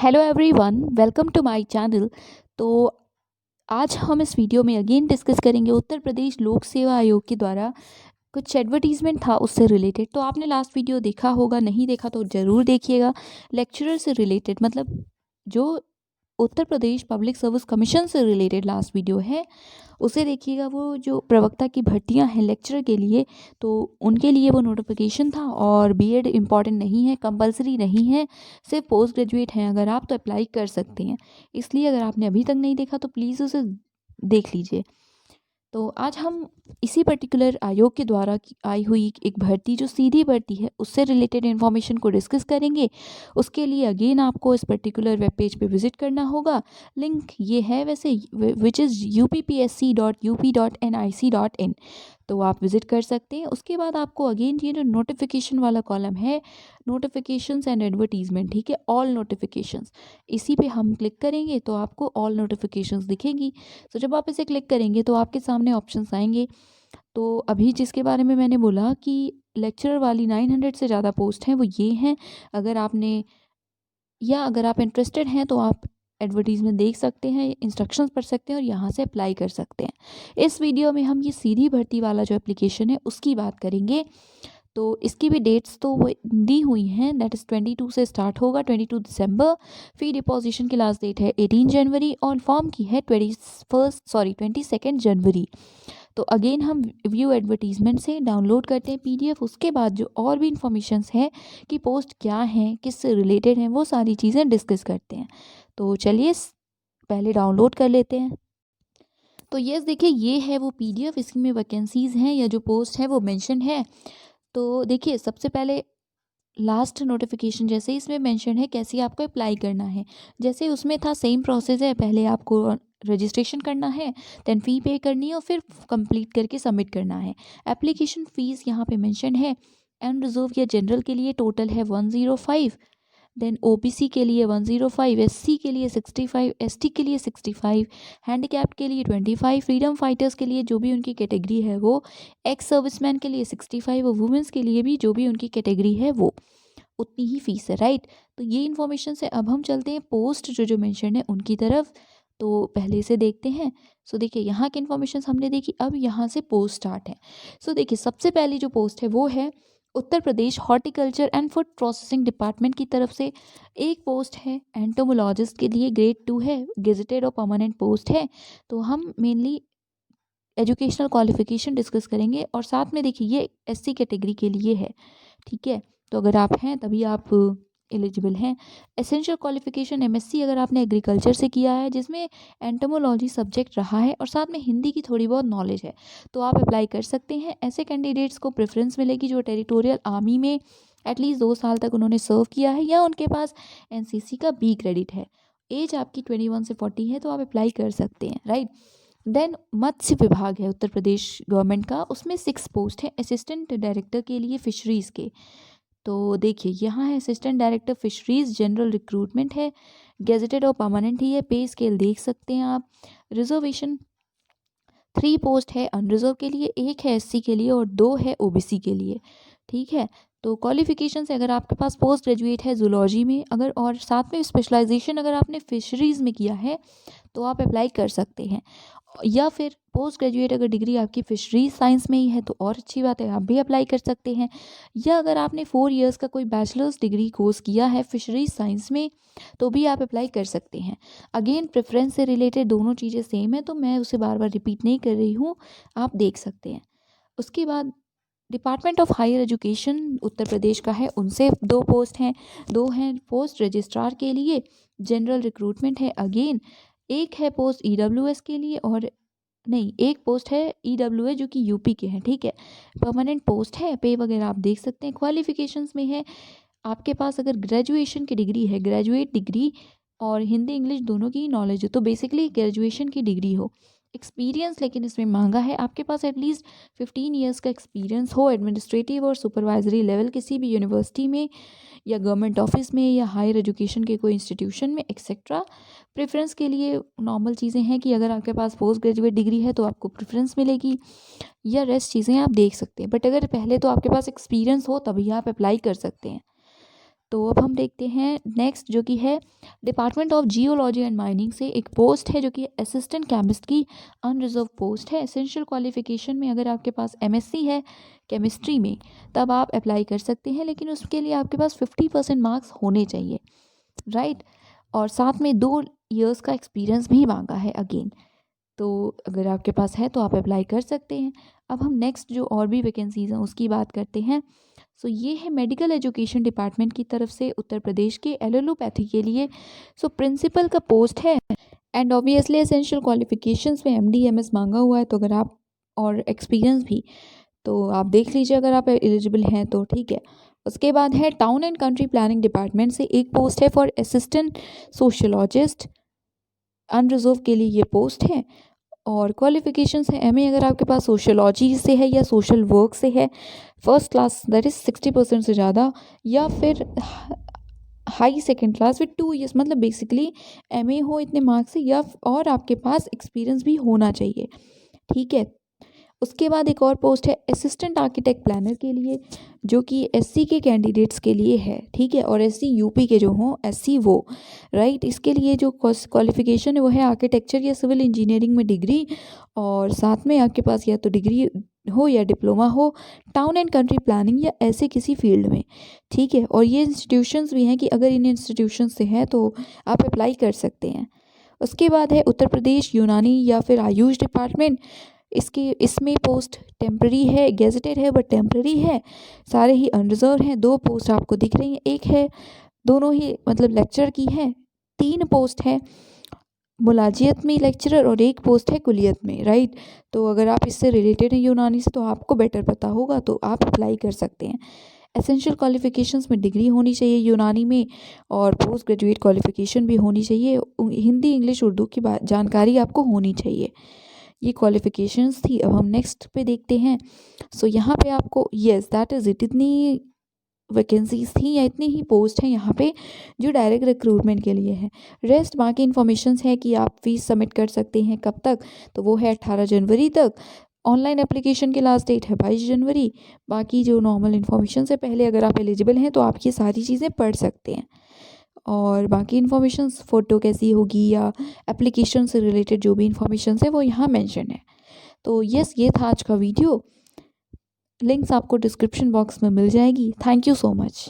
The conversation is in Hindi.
Hello everyone, welcome to my channel. तो आज हम इस वीडियो में अगेन डिस्कस करेंगे उत्तर प्रदेश लोक सेवा आयोग के द्वारा कुछ एडवर्टीजमेंट था उससे रिलेटेड। तो आपने लास्ट वीडियो देखा होगा, नहीं देखा तो ज़रूर देखिएगा। लेक्चरर से रिलेटेड मतलब जो Uttar Pradesh public service commission से रिलेटेड लास्ट वीडियो है उसे देखिएगा। वो जो प्रवक्ता की भर्तियां हैं लेक्चरर के लिए, तो उनके लिए वो नोटिफिकेशन था। और बीएड इम्पॉर्टेंट नहीं है, कंपलसरी नहीं है, सिर्फ पोस्ट ग्रेजुएट हैं अगर आप तो अप्लाई कर सकते हैं। इसलिए अगर आपने अभी तक नहीं देखा तो प्लीज़ उसे देख लीजिए। तो आज हम इसी पर्टिकुलर आयोग के द्वारा आई हुई एक भर्ती जो सीधी भर्ती है उससे रिलेटेड इन्फॉर्मेशन को डिस्कस करेंगे। उसके लिए अगेन आपको इस पर्टिकुलर वेब पेज पे विजिट करना होगा। लिंक ये है वैसे, विच इज़ uppsc.up.nic.in। तो आप विजिट कर सकते हैं। उसके बाद आपको अगेन ये जो नोटिफिकेशन वाला कॉलम है, नोटिफिकेशंस एंड एडवर्टीजमेंट, ठीक है, ऑल नोटिफिकेशंस, इसी पे हम क्लिक करेंगे तो आपको ऑल नोटिफिकेशंस दिखेंगी। तो जब आप इसे क्लिक करेंगे तो आपके सामने ऑप्शंस आएंगे। तो अभी जिसके बारे में मैंने बोला कि लेक्चरर वाली 900 से ज़्यादा पोस्ट हैं वो ये हैं। अगर आप इंटरेस्टेड हैं तो आप एडवर्टीजमेंट देख सकते हैं, इंस्ट्रक्शंस पढ़ सकते हैं और यहाँ से अप्लाई कर सकते हैं। इस वीडियो में हम ये सीधी भर्ती वाला जो एप्लीकेशन है उसकी बात करेंगे। तो इसकी भी डेट्स तो वो दी हुई हैं, दैट इज़ 22 से स्टार्ट होगा, 22 दिसंबर। फी डिपॉजिशन की लास्ट डेट है 18 जनवरी और फॉर्म की है 22 जनवरी। तो अगेन हम व्यू एडवर्टीजमेंट से डाउनलोड करते हैं पीडीएफ। उसके बाद जो और भी इंफॉर्मेशंस है कि पोस्ट क्या हैं, किससे रिलेटेड हैं, वो सारी चीज़ें डिस्कस करते हैं। तो चलिए पहले डाउनलोड कर लेते हैं। तो यस देखिए, ये है वो पीडीएफ, इसमें वैकेंसीज़ हैं या जो पोस्ट है वो मेंशन है। तो देखिए सबसे पहले लास्ट नोटिफिकेशन जैसे ही इसमें मेंशन है कैसे आपको अप्लाई करना है, जैसे उसमें था सेम प्रोसेस है। पहले आपको रजिस्ट्रेशन करना है, देन फ़ी पे करनी है और फिर कंप्लीट करके सबमिट करना है। एप्लीकेशन फ़ीस यहाँ पे मेंशन है। अनरिजर्व या जनरल के लिए टोटल है 105, देन ओबीसी के लिए 105, एससी के लिए 65, एसटी के लिए 65, हैंडीकैप्ड के लिए 25, फ्रीडम फाइटर्स के लिए जो भी उनकी कैटेगरी है वो, एक्स सर्विसमैन के लिए 65 और वुमेंस के लिए भी जो भी उनकी कैटेगरी है वो उतनी ही फीस है, राइट। तो ये इन्फॉर्मेशन से अब हम चलते हैं पोस्ट जो मेंशन है उनकी तरफ। तो पहले से देखते हैं। सो देखिए यहाँ की इन्फॉर्मेशन हमने देखी, अब यहाँ से पोस्ट स्टार्ट है। सो देखिए सबसे पहली जो पोस्ट है वो है Uttar Pradesh horticulture and food processing department की तरफ से एक पोस्ट है। एंटोमोलॉजिस्ट के लिए ग्रेड 2 है, गेजेटेड और परमानेंट पोस्ट है। तो हम मेनली एजुकेशनल क्वालिफिकेशन डिस्कस करेंगे और साथ में देखिए ये एससी कैटेगरी के लिए है, ठीक है। तो अगर आप हैं तभी आप एलिजिबल हैं। एसेंशियल क्वालिफिकेशन एमएससी अगर आपने एग्रीकल्चर से किया है जिसमें एंटोमोलॉजी सब्जेक्ट रहा है और साथ में हिंदी की थोड़ी बहुत नॉलेज है तो आप अप्लाई कर सकते हैं। ऐसे कैंडिडेट्स को प्रेफरेंस मिलेगी जो टेरिटोरियल आर्मी में एटलीस्ट 2 साल तक उन्होंने सर्व किया है या उनके पास एनसीसी का बी क्रेडिट है। एज आपकी 21 से 40 है तो आप अप्लाई कर सकते हैं, राइट। देन मत्स्य विभाग है उत्तर प्रदेश गवर्नमेंट का, उसमें 6 पोस्ट है असिस्टेंट डायरेक्टर के लिए फिशरीज़ के। तो देखिए यहाँ है assistant director fisheries, general recruitment है, गेजेटेड और परमानेंट ही है। पे स्केल देख सकते हैं आप। रिजर्वेशन 3 पोस्ट है अनरिजर्व के लिए, 1 है एससी के लिए और 2 है ओबीसी के लिए, ठीक है। तो क्वालिफिकेशन से अगर आपके पास पोस्ट ग्रेजुएट है जूलॉजी में अगर और साथ में स्पेशलाइजेशन अगर आपने फिशरीज़ में किया है तो आप अप्लाई कर सकते हैं। या फिर पोस्ट ग्रेजुएट अगर डिग्री आपकी फिशरीज साइंस में ही है तो और अच्छी बात है, आप भी अप्लाई कर सकते हैं। या अगर आपने 4 इयर्स का कोई बैचलर्स डिग्री कोर्स किया है फिशरीज साइंस में तो भी आप अप्लाई कर सकते हैं। अगेन प्रेफरेंस से रिलेटेड दोनों चीज़ें सेम है तो मैं उसे बार बार रिपीट नहीं कर रही हूँ, आप देख सकते हैं। उसके बाद department of higher education Uttar Pradesh का है, उनसे 2 पोस्ट हैं। 2 हैं पोस्ट रजिस्ट्रार के लिए, जनरल रिक्रूटमेंट है अगेन। एक है पोस्ट ईडब्ल्यूएस के लिए और नहीं, एक पोस्ट है ईडब्ल्यूएस जो कि यूपी के हैं, ठीक है। परमानेंट पोस्ट है, पे वगैरह आप देख सकते हैं। क्वालिफिकेशंस में है आपके पास अगर ग्रेजुएशन की डिग्री है, ग्रेजुएट डिग्री और हिंदी इंग्लिश दोनों की नॉलेज हो तो बेसिकली ग्रेजुएशन की डिग्री हो। एक्सपीरियंस लेकिन इसमें मांगा है आपके पास एटलीस्ट 15 ईयर्स का एक्सपीरियंस हो एडमिनिस्ट्रेटिव और सुपरवाइजरी लेवल किसी भी यूनिवर्सिटी में या गवर्नमेंट ऑफिस में या हायर एजुकेशन के कोई इंस्टीट्यूशन में एक्सेट्रा। प्रेफरेंस के लिए नॉर्मल चीज़ें हैं कि अगर आपके पास पोस्ट ग्रेजुएट डिग्री है तो आपको प्रेफरेंस मिलेगी या रेस्ट चीज़ें आप देख सकते हैं। बट अगर पहले तो आपके पास एक्सपीरियंस हो तभी आप अप्लाई कर सकते हैं। तो अब हम देखते हैं नेक्स्ट, जो कि है department of geology and mining से एक पोस्ट है जो कि असिस्टेंट केमिस्ट की अनरिजर्व पोस्ट है। एसेंशियल क्वालिफिकेशन में अगर आपके पास एमएससी है केमिस्ट्री में तब आप अप्लाई कर सकते हैं, लेकिन उसके लिए आपके पास 50% मार्क्स होने चाहिए, राइट। और साथ में 2 इयर्स का एक्सपीरियंस भी मांगा है अगेन। तो अगर आपके पास है तो आप अप्लाई कर सकते हैं। अब हम नेक्स्ट जो और भी वैकेंसीज हैं उसकी बात करते हैं। सो ये है मेडिकल एजुकेशन डिपार्टमेंट की तरफ से उत्तर प्रदेश के एलोपैथी के लिए। सो प्रिंसिपल का पोस्ट है एंड ऑब्वियसली एसेंशियल क्वालिफिकेशंस में एमडी एमएस मांगा हुआ है, तो अगर आप और एक्सपीरियंस भी, तो आप देख लीजिए अगर आप एलिजिबल हैं तो ठीक है। उसके बाद है town and country planning department से एक पोस्ट है फॉर असिस्टेंट सोशियोलॉजिस्ट, अनरिजर्व के लिए ये पोस्ट है। और क्वालिफिकेशंस है एमए अगर आपके पास सोशियोलॉजी से है या सोशल वर्क से है, फर्स्ट क्लास दैट इज़ 60% से ज़्यादा, या फिर high second class with 2 years, मतलब बेसिकली एमए हो इतने मार्क्स से, या और आपके पास एक्सपीरियंस भी होना चाहिए, ठीक है। उसके बाद एक और पोस्ट है असिस्टेंट आर्किटेक्ट प्लानर के लिए, जो कि एससी के कैंडिडेट्स के लिए है, ठीक है। और एससी यूपी के जो हों, एससी वो, राइट। इसके लिए जो क्वालिफिकेशन है वो है आर्किटेक्चर या सिविल इंजीनियरिंग में डिग्री, और साथ में आपके पास या तो डिग्री हो या डिप्लोमा हो टाउन एंड कंट्री प्लानिंग या ऐसे किसी फील्ड में, ठीक है। और ये इंस्टीट्यूशंस भी हैं कि अगर इन इंस्टीट्यूशंस से हैं तो आप अप्लाई कर सकते हैं। उसके बाद है उत्तर प्रदेश यूनानी या फिर आयुष डिपार्टमेंट। इसमें पोस्ट टेम्प्रेरी है, गेजेटेड है बट टेम्प्रेरी है, सारे ही अनरिजर्व हैं। 2 पोस्ट आपको दिख रही हैं, एक है दोनों ही मतलब लेक्चर की है, 3 पोस्ट है मुलाजियत में लेक्चरर और 1 पोस्ट है कुलियत में, राइट। तो अगर आप इससे रिलेटेड हैं यूनानी से तो आपको बेटर पता होगा, तो आप अप्लाई कर सकते हैं। एसेंशियल क्वालिफिकेशंस में डिग्री होनी चाहिए यूनानी में, और पोस्ट ग्रेजुएट क्वालिफिकेशन भी होनी चाहिए, हिंदी इंग्लिश उर्दू की जानकारी आपको होनी चाहिए। ये क्वालिफिकेशंस थी। अब हम नेक्स्ट पे देखते हैं। सो यहाँ पे आपको येस दैट इज़ इट, इतनी वैकेंसीज थी या इतनी ही पोस्ट हैं यहाँ पे जो डायरेक्ट रिक्रूटमेंट के लिए है। रेस्ट बाकी इन्फॉर्मेशंस है कि आप फीस सबमिट कर सकते हैं कब तक, तो वो है 18 जनवरी तक। ऑनलाइन एप्लीकेशन की लास्ट डेट है 22 जनवरी। बाकी जो नॉर्मल इन्फॉर्मेशन से पहले अगर आप एलिजिबल हैं तो आप ये सारी चीज़ें पढ़ सकते हैं। और बाकी इन्फॉर्मेशंस फ़ोटो कैसी होगी या एप्लीकेशन से रिलेटेड जो भी इन्फॉर्मेशन है वो यहाँ मेंशन है। तो यस, ये था आज का वीडियो। लिंक्स आपको डिस्क्रिप्शन बॉक्स में मिल जाएगी। Thank you so much.